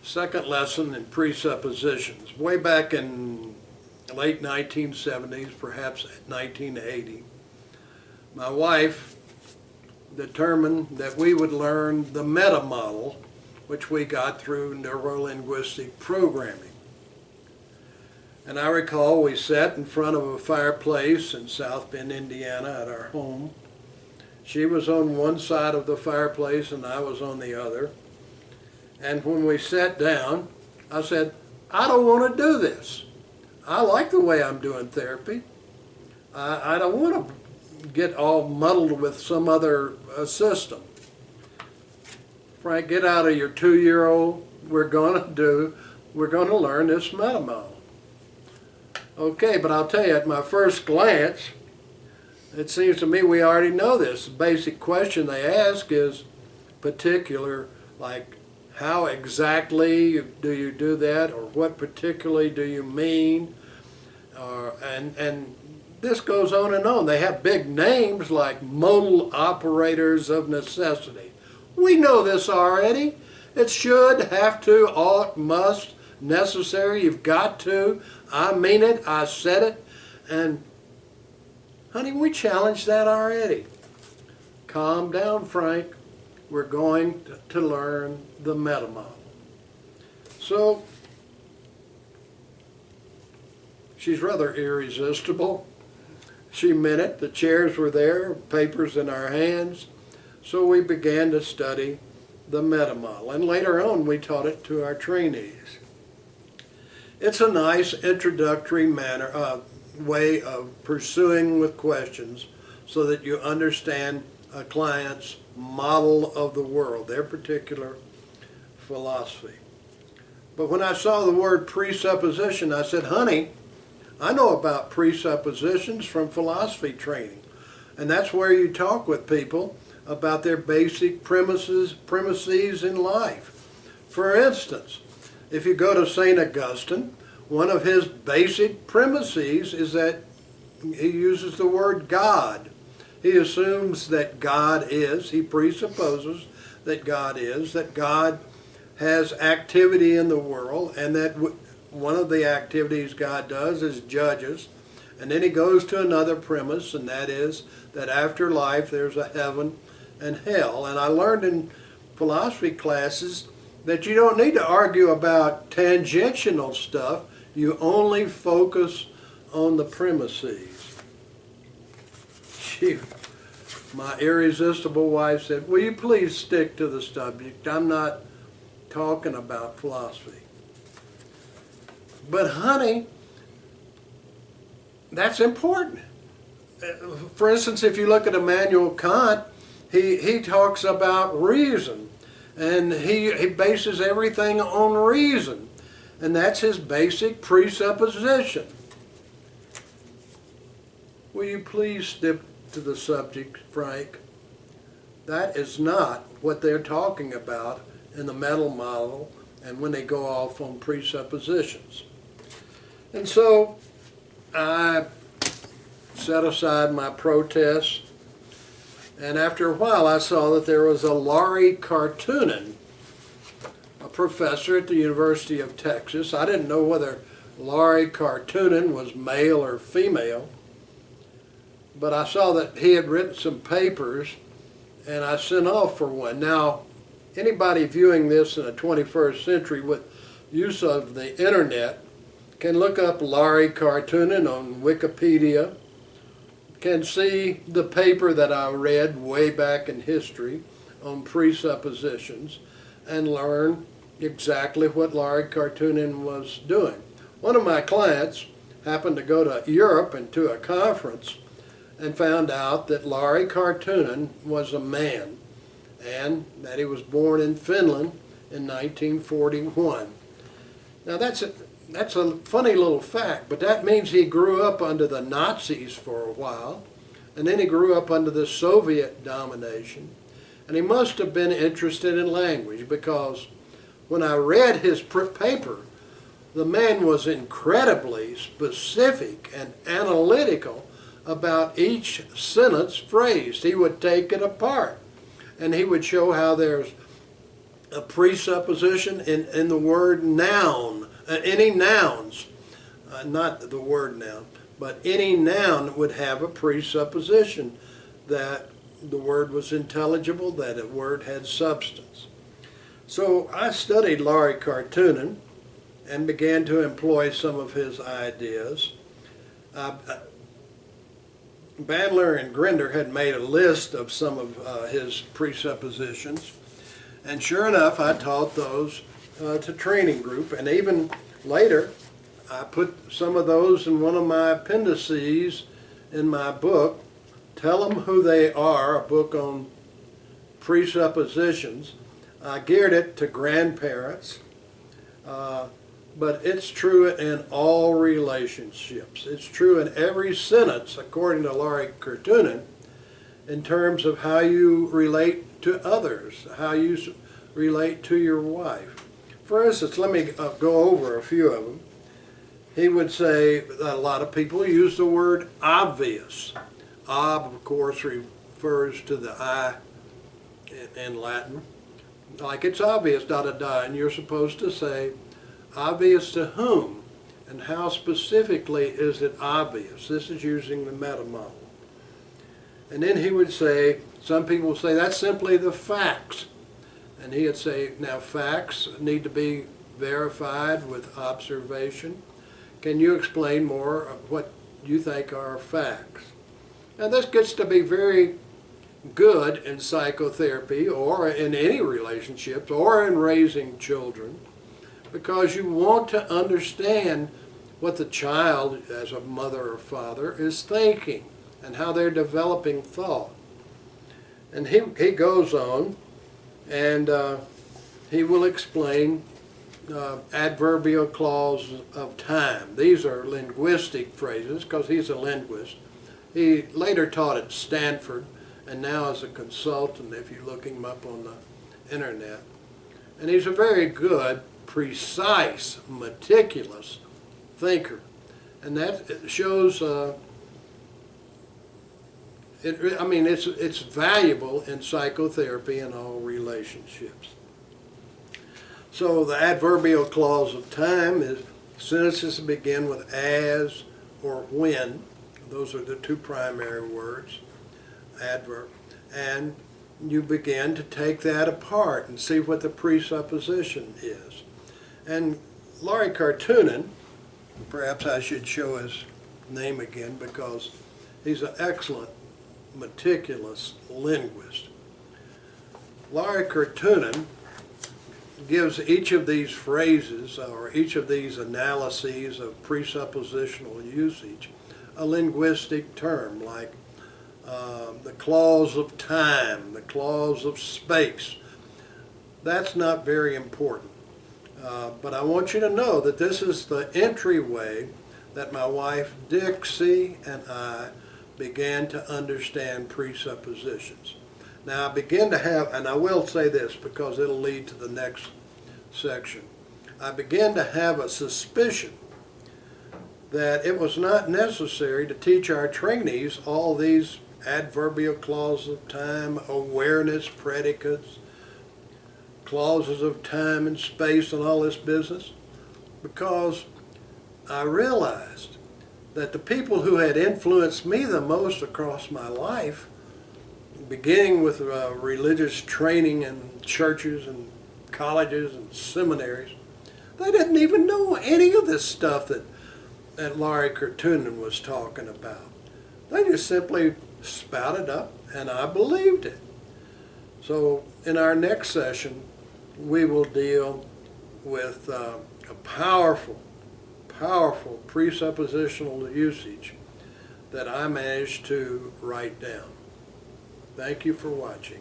Second lesson in presuppositions. Way back in late 1970s, perhaps 1980, my wife determined that we would learn the meta model, which we got through neuro-linguistic programming. And I recall we sat in front of a fireplace in South Bend, Indiana at our home. She was on one side of the fireplace and I was on the other. And when we sat down, I said, I don't want to do this. I like the way I'm doing therapy. I don't want to get all muddled with some other system. Frank, get out of your 2-year-old. We're going to learn this meta model. Okay, but I'll tell you, at my first glance, it seems to me we already know this. The basic question they ask is particular, like how exactly do you do that, or what particularly do you mean, and this goes on and on. They have big names like modal operators of necessity. We know this already. It should, have to, ought, must, necessary, you've got to, I mean it, I said it, and honey, we challenged that already. Calm down, Frank. We're going to learn the meta model. So, she's rather irresistible. She meant it. The chairs were there, papers in our hands. So we began to study the meta model. And later on, we taught it to our trainees. It's a nice introductory way of pursuing with questions so that you understand a client's model of the world, their particular philosophy. But when I saw the word presupposition, I said, honey, I know about presuppositions from philosophy training. And that's where you talk with people about their basic premises in life. For instance, if you go to St. Augustine, one of his basic premises is that he uses the word God. He assumes that God is, he presupposes that God has activity in the world, and that one of the activities God does is judges. And then he goes to another premise, and that is that after life there's a heaven and hell. And I learned in philosophy classes that you don't need to argue about tangential stuff. You only focus on the premises. My irresistible wife said, will you please stick to the subject? I'm not talking about philosophy. But honey, that's important. For instance, if you look at Immanuel Kant, he talks about reason, and he bases everything on reason, and that's his basic presupposition. Will you please stick to the subject, Frank? That is not what they're talking about in the meta model and when they go off on presuppositions. And so I set aside my protests, and after a while I saw that there was a Lauri Karttunen, a professor at the University of Texas. I didn't know whether Lauri Karttunen was male or female, but I saw that he had written some papers, and I sent off for one. Now, anybody viewing this in the 21st century with use of the internet can look up Lauri Karttunen on Wikipedia, can see the paper that I read way back in history on presuppositions, and learn exactly what Lauri Karttunen was doing. One of my clients happened to go to Europe and to a conference and found out that Lauri Karttunen was a man and that he was born in Finland in 1941. Now that's a funny little fact, but that means he grew up under the Nazis for a while, and then he grew up under the Soviet domination, and he must have been interested in language, because when I read his paper, the man was incredibly specific and analytical about each sentence phrased. He would take it apart, and he would show how there's a presupposition in the word noun. Any nouns, not the word noun, but any noun would have a presupposition that the word was intelligible, that a word had substance. So I studied Lauri Karttunen and began to employ some of his ideas. Bandler and Grinder had made a list of some of his presuppositions, and sure enough I taught those to training group, and even later I put some of those in one of my appendices in my book, Tell Them Who They Are, a book on presuppositions. I geared it to grandparents, but it's true in all relationships. It's true in every sentence, according to Lauri Karttunen, in terms of how you relate to others, how you relate to your wife. For instance, let me go over a few of them. He would say that a lot of people use the word obvious. Ob, of course, refers to the I in Latin. Like it's obvious, da da da, and you're supposed to say, obvious to whom? And how specifically is it obvious? This is using the meta model. And then he would say, some people say, that's simply the facts. And he would say, now facts need to be verified with observation. Can you explain more of what you think are facts? Now this gets to be very good in psychotherapy or in any relationships or in raising children, because you want to understand what the child as a mother or father is thinking and how they're developing thought. And he goes on and he will explain adverbial clauses of time. These are linguistic phrases because he's a linguist. He later taught at Stanford and now is a consultant if you look him up on the internet. And he's a very good, precise, meticulous thinker. And that shows, it's valuable in psychotherapy and all relationships. So the adverbial clause of time is sentences that begin with as or when. Those are the two primary words, adverb. And you begin to take that apart and see what the presupposition is. And Lauri Karttunen, perhaps I should show his name again because he's an excellent, meticulous linguist. Lauri Karttunen gives each of these phrases or each of these analyses of presuppositional usage a linguistic term, like the clause of time, the clause of space. That's not very important. But I want you to know that this is the entryway that my wife Dixie and I began to understand presuppositions. Now I begin to have, and I will say this because it'll lead to the next section, I began to have a suspicion that it was not necessary to teach our trainees all these adverbial clauses of time, awareness predicates, clauses of time and space and all this business, because I realized that the people who had influenced me the most across my life, beginning with religious training in churches and colleges and seminaries, they didn't even know any of this stuff that Lauri Karttunen was talking about. They just simply spouted up, and I believed it. So in our next session, we will deal with a powerful presuppositional usage that I managed to write down. Thank you for watching.